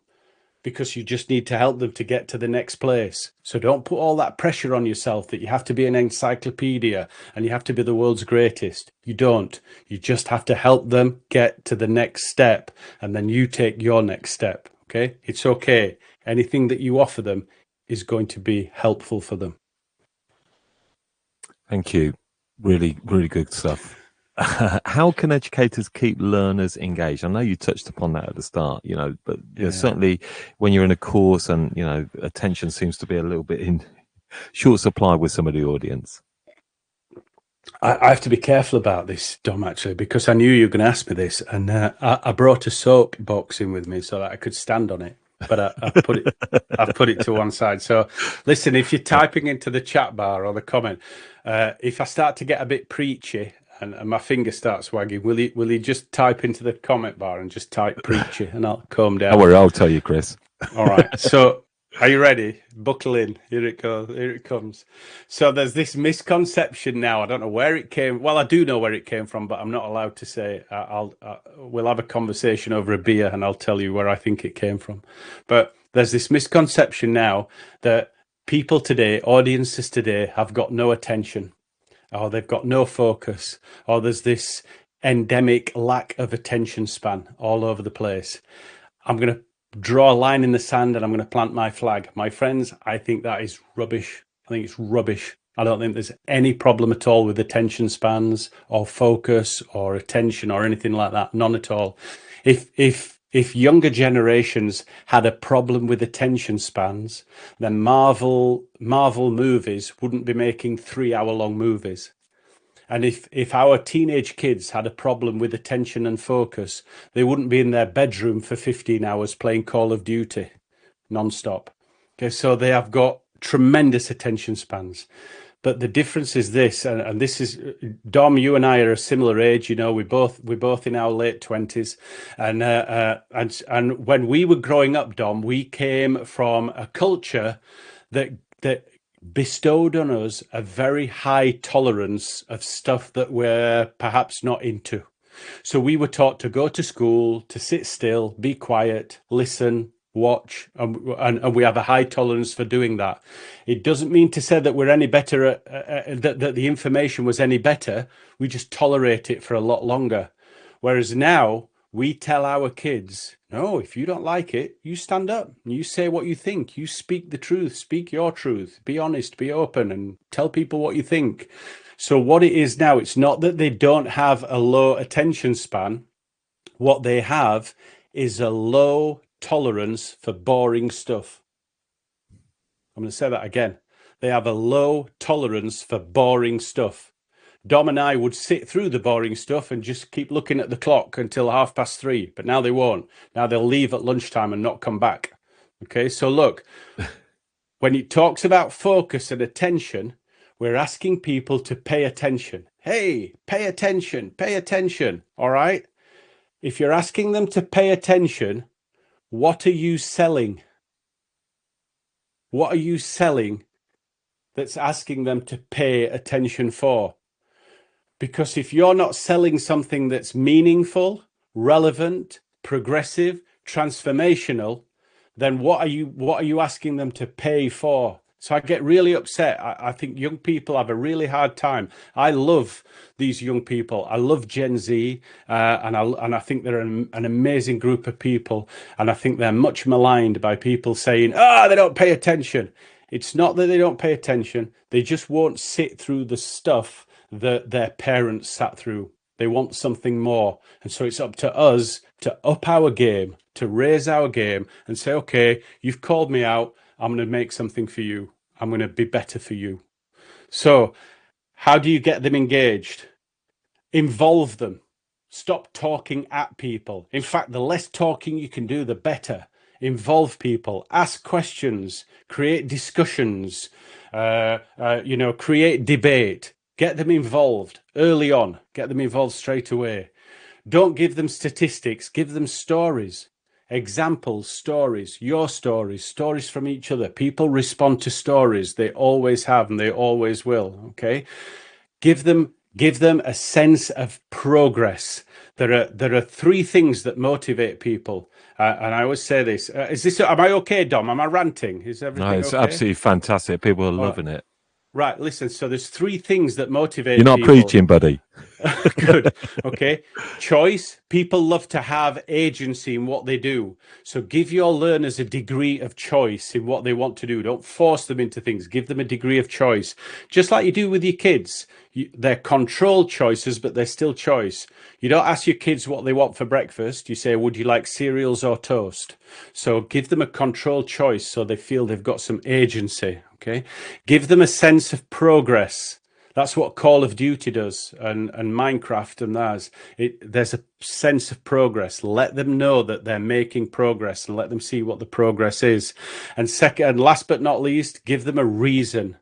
because you just need to help them to get to the next place. So don't put all that pressure on yourself that you have to be an encyclopedia and you have to be the world's greatest. You don't. You just have to help them get to the next step, and then you take your next step. Okay? It's okay. Anything that you offer them is going to be helpful for them. Thank you. Really, really good stuff. How can educators keep learners engaged? I know you touched upon that at the start, but certainly when you're in a course and, attention seems to be a little bit in short supply with some of the audience. I have to be careful about this, Dom, actually, because I knew you were going to ask me this. And I brought a soap box in with me so that I could stand on it. But I've put it to one side. So listen, if you're typing into the chat bar or the comment, if I start to get a bit preachy and my finger starts wagging, will you just type into the comment bar and just type preachy and I'll calm down? Don't worry, I'll tell you, Chris. All right. So are you ready? Buckle in. Here it goes. Here it comes. So there's this misconception now. I don't know where it came. Well, I do know where it came from, but I'm not allowed to say. We'll have a conversation over a beer and I'll tell you where I think it came from. But there's this misconception now that people today, audiences today, have got no attention, or they've got no focus, or there's this endemic lack of attention span all over the place. I'm going to draw a line in the sand and I'm going to plant my flag. My friends, I think that is rubbish. I think it's rubbish. I don't think there's any problem at all with attention spans or focus or attention or anything like that. None at all. If younger generations had a problem with attention spans, then Marvel movies wouldn't be making 3-hour-long movies. And if our teenage kids had a problem with attention and focus, they wouldn't be in their bedroom for 15 hours playing Call of Duty non-stop. Okay, so they have got tremendous attention spans. But the difference is this, and this is, Dom, you and I are a similar age, we're both in our late 20s. And when we were growing up, Dom, we came from a culture that bestowed on us a very high tolerance of stuff that we're perhaps not into. So we were taught to go to school, to sit still, be quiet, listen, watch, and we have a high tolerance for doing that. It doesn't mean to say that we're any better, that the information was any better. We just tolerate it for a lot longer. Whereas now we tell our kids, no, if you don't like it, you stand up, you say what you think, you speak the truth, speak your truth, be honest, be open, and tell people what you think. So what it is now, it's not that they don't have a low attention span. What they have is a low tolerance for boring stuff. I'm going to say that again. They have a low tolerance for boring stuff. Dom and I would sit through the boring stuff and just keep looking at the clock until 3:30, but now they won't. Now they'll leave at lunchtime and not come back. Okay, so look, when it talks about focus and attention, we're asking people to pay attention. Hey, pay attention, all right? If you're asking them to pay attention, what are you selling? What are you selling that's asking them to pay attention for? Because if you're not selling something that's meaningful, relevant, progressive, transformational, then what are you asking them to pay for? So I get really upset. I think young people have a really hard time. I love these young people. I love Gen Z, and I think they're an amazing group of people. And I think they're much maligned by people saying, they don't pay attention. It's not that they don't pay attention. They just won't sit through the stuff that their parents sat through. They want something more. And so it's up to us to up our game, to raise our game and say, okay, you've called me out. I'm going to make something for you. I'm going to be better for you. So how do you get them engaged? Involve them. Stop talking at people. In fact, the less talking you can do, the better. Involve people, ask questions, create discussions, create debate. Get them involved early on. Get them involved straight away. Don't give them statistics, give them stories, examples, stories from each other. People respond to stories. They always have and they always will. Okay. Give them a sense of progress. There are three things that motivate people. And I always say this. Am I okay, Dom? Am I ranting? Is No, everything it's okay? absolutely fantastic. People are All right. loving it. Right, listen. So there's three things that You're motivate not people. preaching, buddy. Good. Okay. Choice. People love to have agency in what they do. So give your learners a degree of choice in what they want to do. Don't force them into things. Give them a degree of choice. Just like you do with your kids. They're controlled choices, but they're still choice. You don't ask your kids what they want for breakfast. You say, would you like cereals or toast? So give them a controlled choice so they feel they've got some agency. Okay. Give them a sense of progress. That's what Call of Duty does, and Minecraft and theirs. There's a sense of progress. Let them know that they're making progress and let them see what the progress is. And second, and last but not least, give them a reason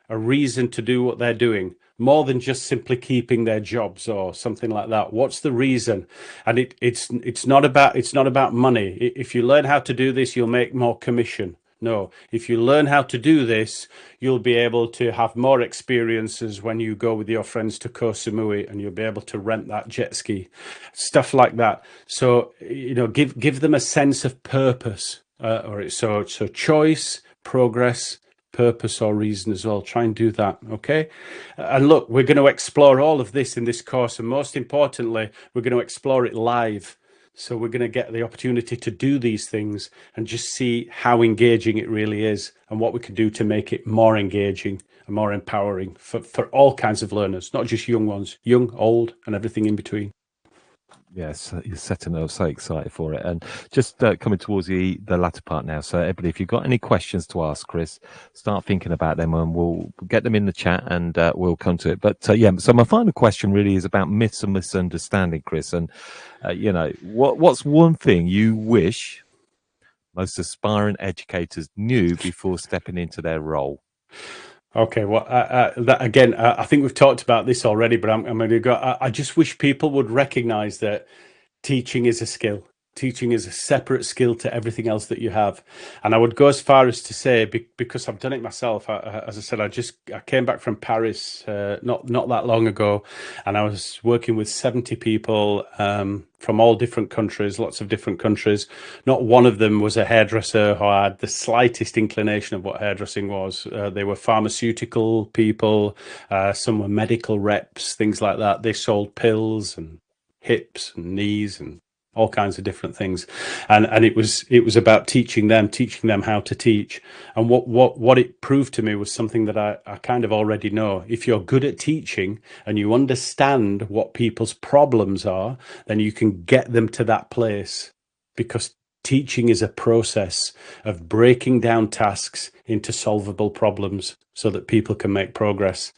to do what they're doing, more than just simply keeping their jobs or something like that. What's the reason? And it's not about money. If you learn how to do this, you'll make more commission. No, if you learn how to do this, you'll be able to have more experiences when you go with your friends to Koh Samui, and you'll be able to rent that jet ski, stuff like that. So, give them a sense of purpose, so choice, progress, purpose or reason as well. Try and do that. Okay. And look, we're going to explore all of this in this course. And most importantly, we're going to explore it live. So we're going to get the opportunity to do these things and just see how engaging it really is and what we can do to make it more engaging and more empowering for all kinds of learners, not just young ones, young, old, and everything in between. Yes, you're setting. I'm so excited for it, and just coming towards the latter part now. So, everybody, if you've got any questions to ask Chris, start thinking about them, and we'll get them in the chat, and we'll come to it. But yeah, so my final question really is about myths and misunderstanding, Chris. And what's one thing you wish most aspiring educators knew before stepping into their role? Okay, well, that again, I think we've talked about this already, but I'm going to go. I just wish people would recognize that teaching is a skill. Teaching is a separate skill to everything else that you have. And I would go as far as to say, because I've done it myself, as I said, I came back from Paris not that long ago, and I was working with 70 people from all different countries, lots of different countries. Not one of them was a hairdresser who had the slightest inclination of what hairdressing was. They were pharmaceutical people, some were medical reps, things like that. They sold pills and hips and knees and all kinds of different things, and it was about teaching them how to teach. And what it proved to me was something that I kind of already know. If you're good at teaching and you understand what people's problems are, then you can get them to that place, because teaching is a process of breaking down tasks into solvable problems so that people can make progress.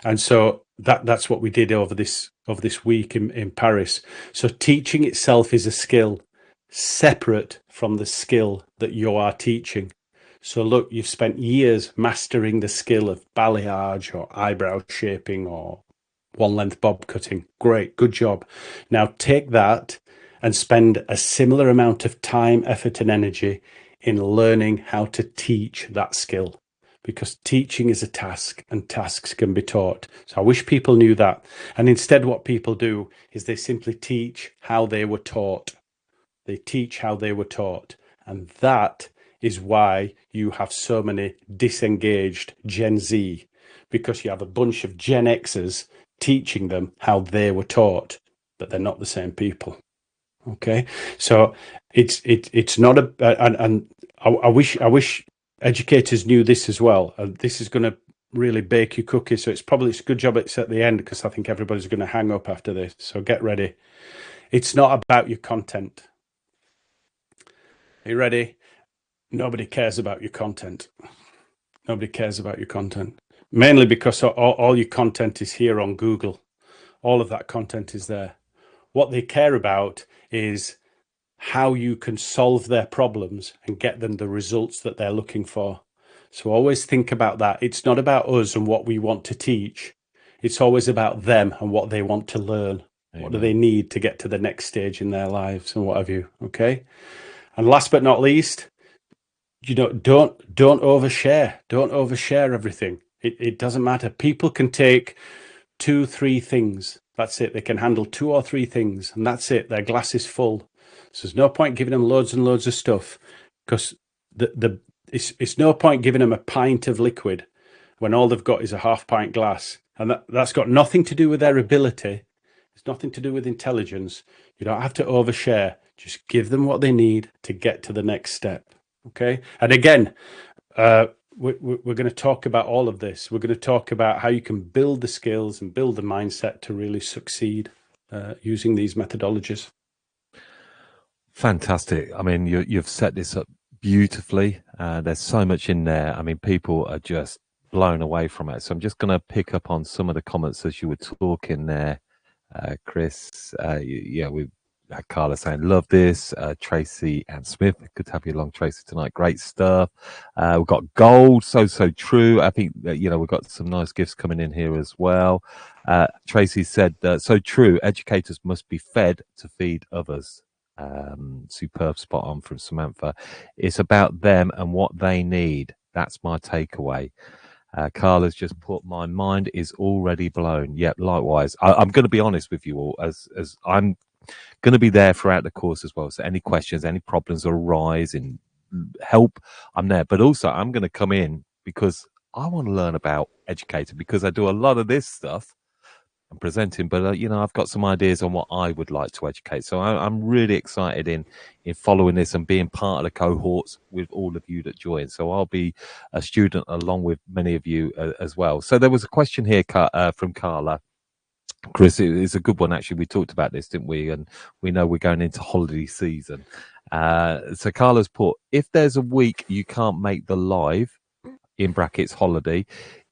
And so that's what we did over this week in Paris. So teaching itself is a skill separate from the skill that you are teaching. So look, you've spent years mastering the skill of balayage or eyebrow shaping or one length bob cutting. Great, good job. Now take that and spend a similar amount of time, effort, and energy in learning how to teach that skill, because teaching is a task and tasks can be taught. So I wish people knew that. And instead, what people do is they simply teach how they were taught. They teach how they were taught. And that is why you have so many disengaged Gen Z, because you have a bunch of Gen Xers teaching them how they were taught, but they're not the same people. Okay, so it's not and I wish educators knew this as well. This is going to really bake your cookies. So it's a good job it's at the end, because I think everybody's going to hang up after this. So get ready. It's not about your content. Are you ready? Nobody cares about your content. Nobody cares about your content. Mainly because all your content is here on Google. All of that content is there. What they care about is how you can solve their problems and get them the results that they're looking for. So always think about that. It's not about us and what we want to teach. It's always about them and what they want to learn. What do they Amen. need to get to the next stage in their lives and what have you? Okay. And last but not least, don't overshare. Don't overshare everything. It doesn't matter. People can take two, three things. That's it. They can handle two or three things, and that's it. Their glass is full. So there's no point giving them loads and loads of stuff, because it's no point giving them a pint of liquid when all they've got is a half pint glass, and that's got nothing to do with their ability. It's nothing to do with intelligence. You don't have to overshare. Just give them what they need to get to the next step. Okay. And again, we're going to talk about all of this. We're going to talk about how you can build the skills and build the mindset to really succeed using these methodologies. Fantastic. I mean, you've set this up beautifully. There's so much in there. I mean, people are just blown away from it. So I'm just going to pick up on some of the comments as you were talking there, Chris. Yeah, we had Carla saying, love this. Tracy and Smith, good to have you along, Tracy, tonight. Great stuff. We've got gold, so true. I think that, we've got some nice gifts coming in here as well. Tracy said, so true. Educators must be fed to feed others. Superb, spot on from Samantha. It's about them and what they need. That's my takeaway. Carla's just put, my mind is already blown. Yep, likewise. I'm going to be honest with you all, as I'm going to be there throughout the course as well. So any questions, any problems arise in help, I'm there. But also I'm going to come in because I want to learn about Educator, because I do a lot of this stuff and presenting, but I've got some ideas on what I would like to educate. So I'm really excited in following this and being part of the cohorts with all of you that join. So I'll be a student along with many of you as well. So there was a question here from Carla. Chris, it's a good one actually. We talked about this, didn't we? And we know we're going into holiday season. So Carla's put, if there's a week you can't make the live, in brackets holiday,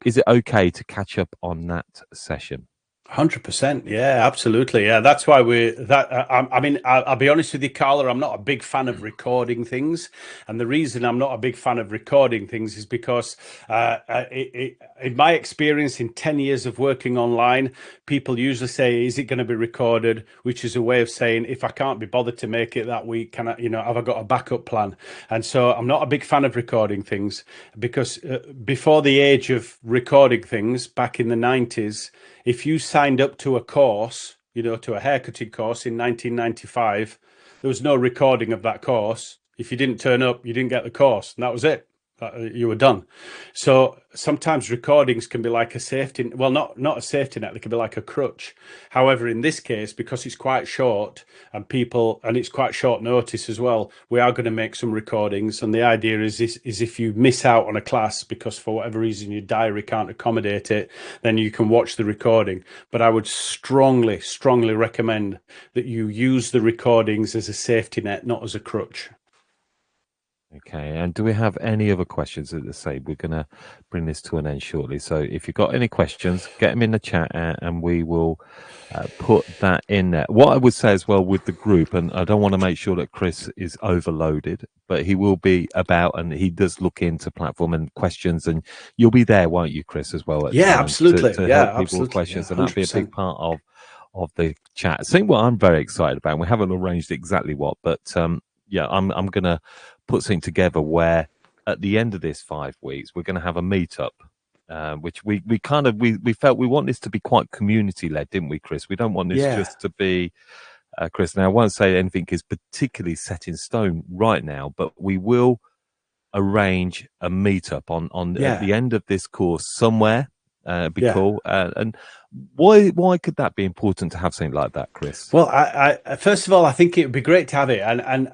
is it okay to catch up on that session? 100%. Yeah, absolutely. Yeah, that's why I'll be honest with you, Carla, I'm not a big fan of recording things. And the reason I'm not a big fan of recording things is because in my experience in 10 years of working online, people usually say, is it going to be recorded? Which is a way of saying, if I can't be bothered to make it that week, can I, have I got a backup plan? And so I'm not a big fan of recording things, because before the age of recording things back in the 90s, if you signed up to a course, to a haircutting course in 1995, there was no recording of that course. If you didn't turn up, you didn't get the course, and that was it. You were done. So sometimes recordings can be like a safety, well, not a safety net, they can be like a crutch. However, in this case, because it's quite short and it's quite short notice as well, we are going to make some recordings. And the idea is if you miss out on a class because for whatever reason your diary can't accommodate it, then you can watch the recording. But I would strongly recommend that you use the recordings as a safety net, not as a crutch. Okay, and do we have any other questions? As I say, we're going to bring this to an end shortly. So if you've got any questions, get them in the chat and we will put that in there. What I would say as well with the group, and I don't want to make sure that Chris is overloaded, but he will be about, and he does look into platform and questions, and you'll be there, won't you, Chris, as well? At Yeah, times absolutely. to Yeah, help people absolutely. with questions, Yeah, and that'll be a big part of the chat. I think what I'm very excited about, and we haven't arranged exactly what, but yeah, I'm going to put something together where at the end of this 5 weeks, we're going to have a meetup, which we felt we want this to be quite community led, didn't we, Chris? We don't want this just to be, Chris. Now, I won't say anything is particularly set in stone right now, but we will arrange a meetup on at the end of this course somewhere. Be cool. And why could that be important to have something like that, Chris? Well, I first of all, I think it would be great to have it, and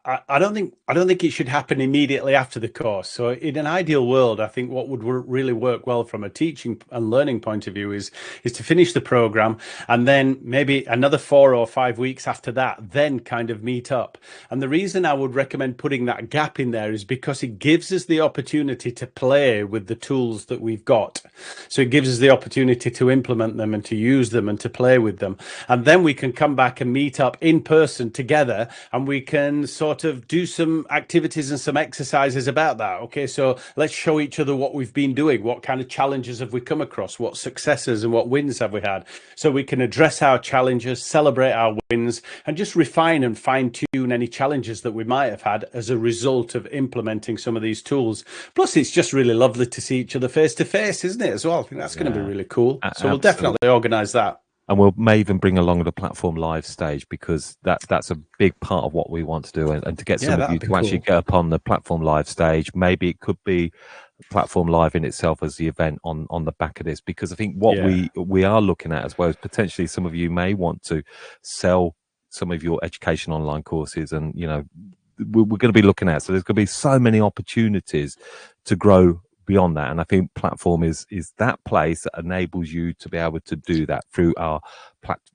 I don't think it should happen immediately after the course. So, in an ideal world, I think what would really work well from a teaching and learning point of view is to finish the program, and then maybe another 4 or 5 weeks after that, then kind of meet up. And the reason I would recommend putting that gap in there is because it gives us the opportunity to play with the tools that we've got. So it gives us the opportunity to implement implement them and to use them and to play with them. And then we can come back and meet up in person together, and we can sort of do some activities and some exercises about that. Okay, so let's show each other what we've been doing. What kind of challenges have we come across? What successes and what wins have we had? So we can address our challenges, celebrate our wins, and just refine and fine-tune any challenges that we might have had as a result of implementing some of these tools. Plus, it's just really lovely to see each other face to face, isn't it, as well? I think that's going to be really cool. So we'll definitely organise that. And we may even bring along the platform live stage, because that's a big part of what we want to do. And to get some of you to actually get up on the platform live stage, maybe it could be platform live in itself as the event on the back of this, because I think what we are looking at as well is potentially some of you may want to sell some of your education online courses, and we're going to be looking at, so there's going to be so many opportunities to grow beyond that. And I think platform is that place that enables you to be able to do that through our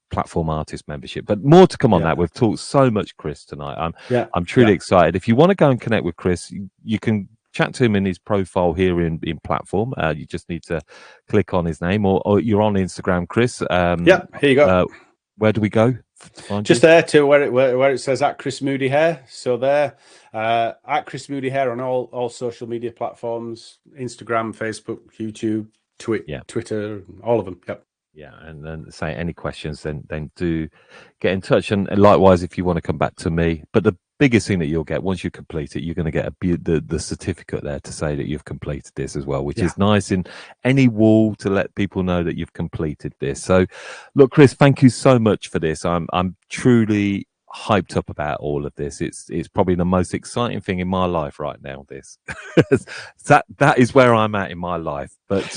platform artist membership. But more to come on that. We've talked so much, Chris, tonight. I'm truly excited. If you want to go and connect with Chris, you can chat to him in his profile here in platform. You just need to click on his name, or you're on Instagram, Chris. Here you go. Where do we go? Just there to where it says at Chris Moody Hair. So there, at Chris Moody Hair on all social media platforms: Instagram, Facebook, YouTube, Twitter, all of them. Yep. Yeah, and then say any questions, then do get in touch. And likewise, if you want to come back to me. But the biggest thing that you'll get once you complete it, you're going to get the certificate there to say that you've completed this as well, which is nice in any wall to let people know that you've completed this. So, look, Chris, thank you so much for this. I'm truly hyped up about all of this. It's probably the most exciting thing in my life right now. This that is where I'm at in my life. But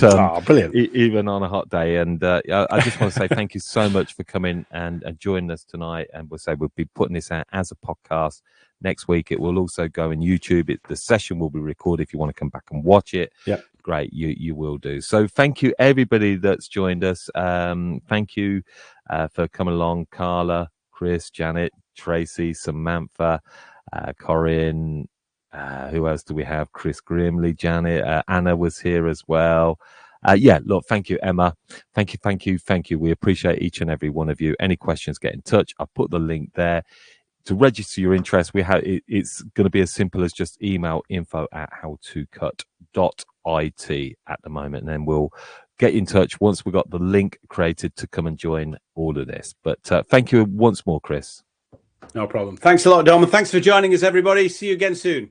brilliant! Even on a hot day, and I just want to say thank you so much for coming and joining us tonight. And we'll be putting this out as a podcast next week. It will also go in YouTube. The session will be recorded. If you want to come back and watch it, great, you will do. So thank you everybody that's joined us. Thank you for coming along, Carla, Chris, Janet, Tracy, Samantha, Corinne, who else do we have? Chris Grimley, Janet, Anna was here as well. Look, thank you, Emma. Thank you. We appreciate each and every one of you. Any questions, get in touch. I'll put the link there. To register your interest, it's going to be as simple as just email info@howtocut.it at the moment, and then we'll get in touch once we've got the link created to come and join all of this. But thank you once more, Chris. No problem. Thanks a lot, Dom, and thanks for joining us, everybody. See you again soon.